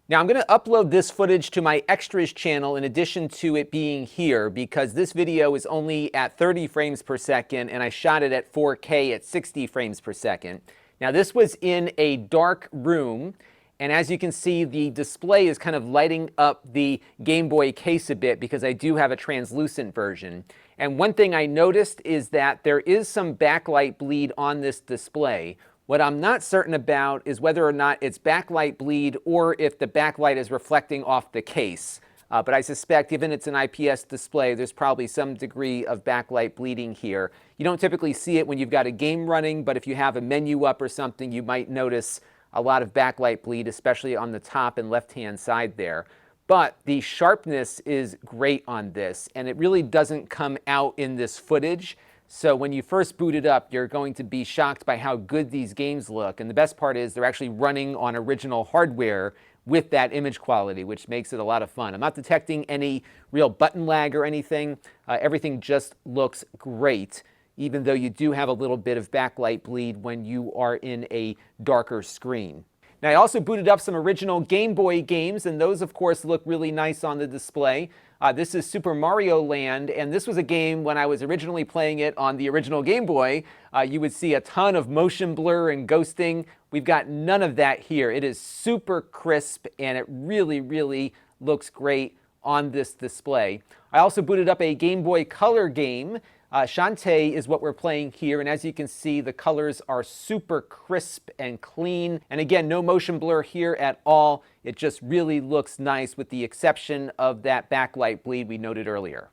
Now I'm going to upload this footage to my extras channel in addition to it being here because this video is only at 30 frames per second and I shot it at 4K at 60 frames per second. Now this was in a dark room, and as you can see, the display is kind of lighting up the Game Boy case a bit because I do have a translucent version. And one thing I noticed is that there is some backlight bleed on this display. What I'm not certain about is whether or not it's backlight bleed or if the backlight is reflecting off the case. But I suspect, given it's an IPS display, there's probably some degree of backlight bleeding here. You don't typically see it when you've got a game running, but if you have a menu up or something, you might notice a lot of backlight bleed, especially on the top and left-hand side there. But the sharpness is great on this, and it really doesn't come out in this footage. So when you first boot it up, you're going to be shocked by how good these games look. And the best part is they're actually running on original hardware with that image quality, which makes it a lot of fun. I'm not detecting any real button lag or anything. Everything just looks great, even though you do have a little bit of backlight bleed when you are in a darker screen. Now, I also booted up some original Game Boy games, and those, of course, look really nice on the display. This is Super Mario Land, and this was a game when I was originally playing it on the original Game Boy. You would see a ton of motion blur and ghosting. We've got none of that here. It is super crisp, and it really, really looks great on this display. I also booted up a Game Boy Color game. Shantae is what we're playing here, and as you can see, the colors are super crisp and clean. And again, no motion blur here at all. It just really looks nice with the exception of that backlight bleed we noted earlier.